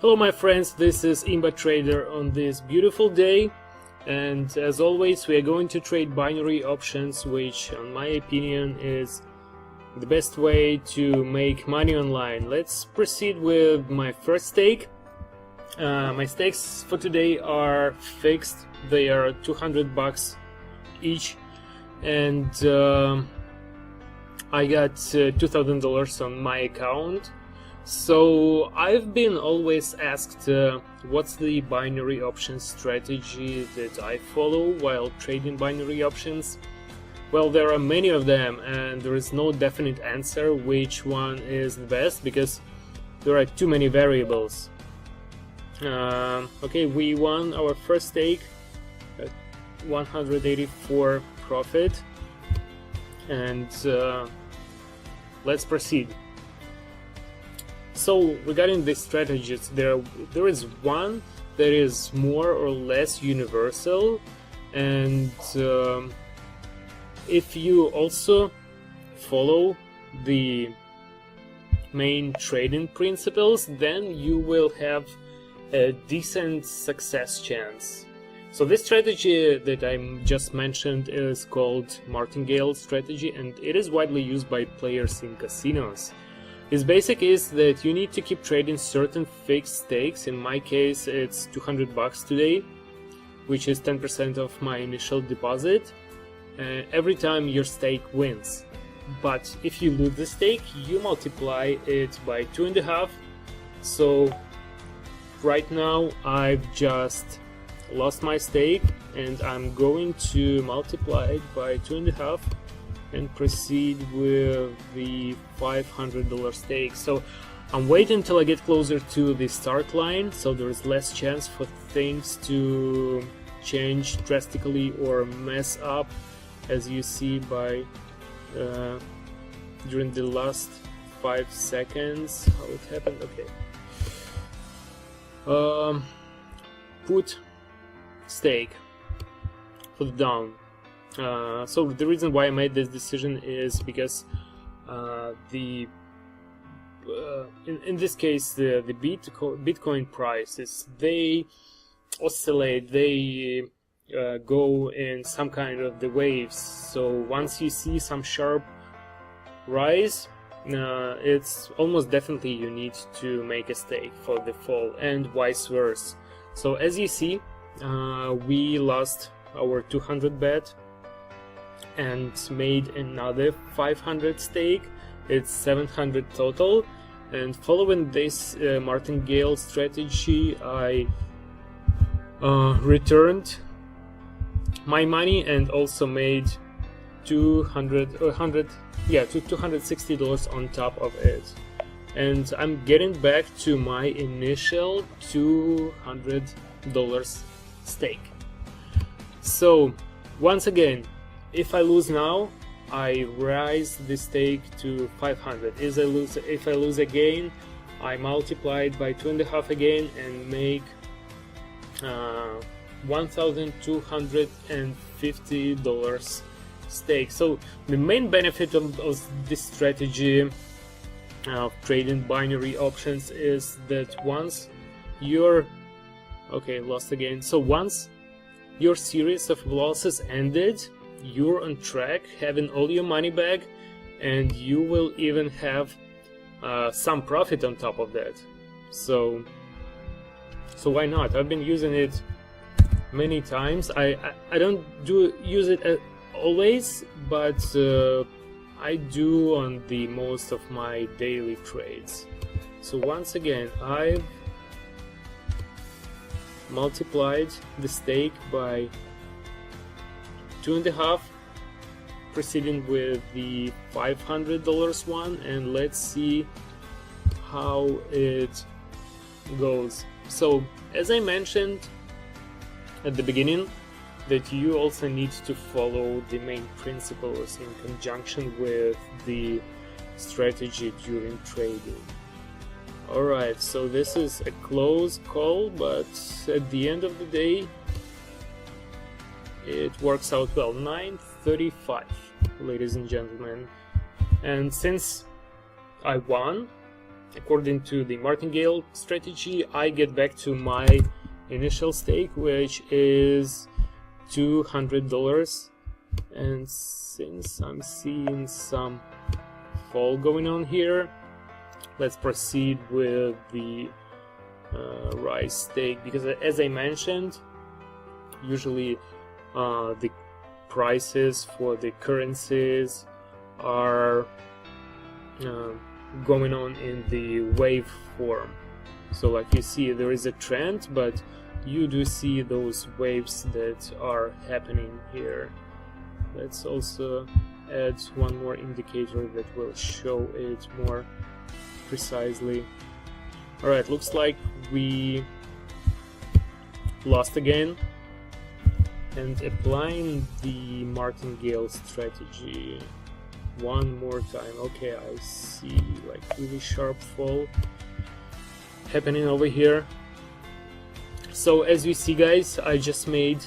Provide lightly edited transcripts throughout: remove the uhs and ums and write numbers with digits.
Hello my friends, this is Imba Trader on this beautiful day, and as always we are going to trade binary options, which in my opinion is the best way to make money online. Let's proceed with my first stake. My stakes for today are fixed. They are $200 each, and I got $2,000 on my account. So I've been always asked what's the binary options strategy that I follow while trading binary options. Well, there are many of them and there is no definite answer which one is the best because there are too many variables. Okay, we won our first stake at 184 profit, and let's proceed. So regarding the strategies, there is one that is more or less universal, and if you also follow the main trading principles, then you will have a decent success chance. So this strategy that I just mentioned is called martingale strategy, and it is widely used by players in casinos. Its basic is that you need to keep trading certain fixed stakes. In my case it's $200 today, which is 10% of my initial deposit, every time your stake wins. But if you lose the stake, you multiply it by 2.5. So right now I've just lost my stake and I'm going to multiply it by 2.5 and proceed with the $500 stake. So I'm waiting until I get closer to the start line, so there is less chance for things to change drastically or mess up, as you see by during the last 5 seconds how it happened. Okay, put stake for the down. So the reason why I made this decision is because in this case the Bitcoin prices, they oscillate, they go in some kind of the waves. So once you see some sharp rise, it's almost definitely you need to make a stake for the fall, and vice versa. So as you see, we lost our 200 bet and made another 500 stake. It's 700 total, and following this martingale strategy I returned my money and also made $260 on top of it, and I'm getting back to my initial $200 stake. So once again, if I lose now, I raise the stake to 500. If I lose again, I multiply it by 2.5 again and make $1,250 stake. So the main benefit of this strategy of trading binary options is that once you're lost again. So once your series of losses ended, you're on track, having all your money back, and you will even have some profit on top of that. So why not? I've been using it many times. I don't use it always, but I do on the most of my daily trades. So once again, I've multiplied the stake by 2.5, proceeding with the $500 one, and let's see how it goes. So as I mentioned at the beginning, that you also need to follow the main principles in conjunction with the strategy during trading. Alright, so this is a close call, but at the end of the day it works out well. 935, ladies and gentlemen. And since I won, according to the martingale strategy, I get back to my initial stake, which is $200. And since I'm seeing some fall going on here, let's proceed with the rise stake, because as I mentioned, usually the prices for the currencies are going on in the wave form. So like you see, there is a trend, but you do see those waves that are happening here. Let's also add one more indicator that will show it more precisely. Alright, looks like we lost again, and applying the martingale strategy one more time. Okay, I see like really sharp fall happening over here. So as you see, guys, I just made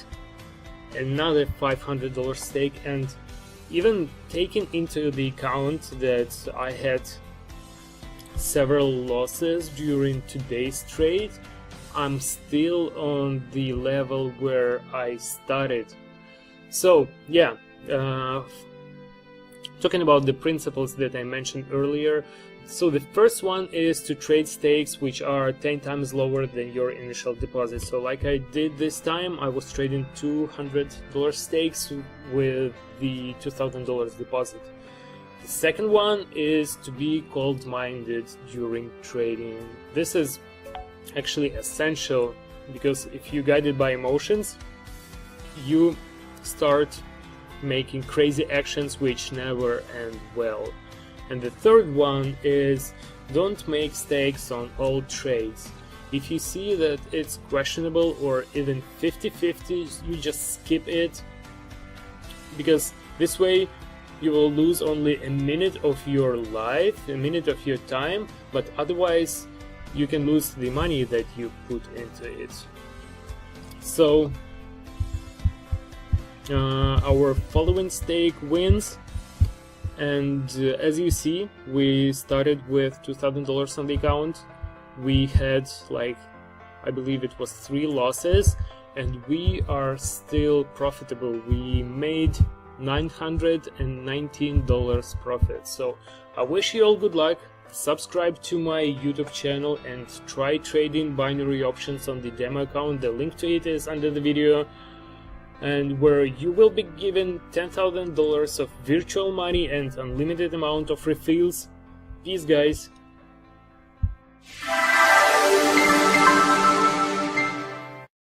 another $500 stake, and even taking into the account that I had several losses during today's trade, I'm still on the level where I started. So yeah, talking about the principles that I mentioned earlier. So the first one is to trade stakes which are 10 times lower than your initial deposit. So like I did this time, I was trading $200 stakes with the $2,000 deposit. The second one is to be cold-minded during trading. This is actually essential, because if you're guided by emotions, you start making crazy actions which never end well. And the third one is don't make stakes on all trades. If you see that it's questionable or even 50-50, you just skip it, because this way you will lose only a minute of your life, a minute of your time, but otherwise you can lose the money that you put into it. So our following stake wins, and as you see, we started with $2,000 on the account. We had, like, I believe it was 3 losses, and we are still profitable. We made $919 profit. So I wish you all good luck. Subscribe to my YouTube channel and try trading binary options on the demo account. The link to it is under the video, and where you will be given $10,000 of virtual money and unlimited amount of refills. Peace, guys.